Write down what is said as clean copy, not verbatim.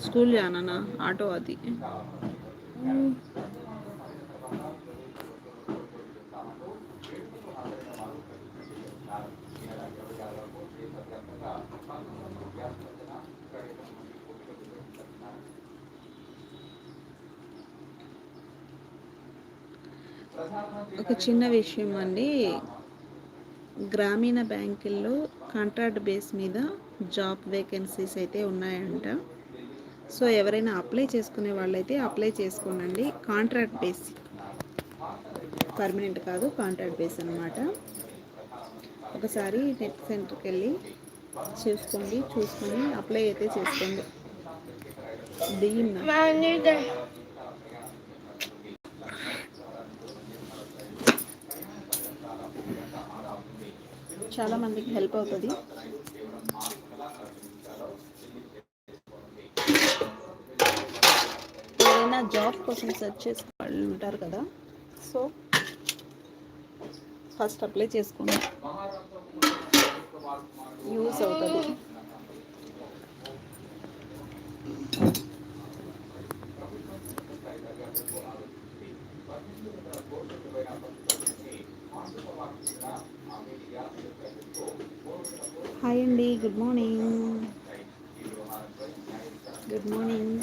School जाना ना auto आती ఒక చిన్న విషయం అండి, గ్రామీణ బ్యాంకుల్లో కాంట్రాక్ట్ బేస్ మీద జాబ్ వేకెన్సీస్ అయితే ఉన్నాయంట. సో ఎవరైనా అప్లై చేసుకునే వాళ్ళైతే అప్లై చేసుకోనండి. కాంట్రాక్ట్ బేస్, పర్మనెంట్ కాదు, కాంట్రాక్ట్ బేస్ అన్నమాట. ఒకసారి నెట్ సెంటర్కి వెళ్ళి చూసుకొని అప్లై అయితే చేసుకోండి. చాలా మందికి హెల్ప్ అవుతుంది. ఎవరైనా జాబ్ కోసం సెర్చ్ చేసే వాళ్ళు ఉంటారు కదా, సో ఫస్ట్ అప్లై చేసుకోండి, యూస్ అవుతుంది. హాయ్ అండి, గుడ్ మార్నింగ్. Good morning.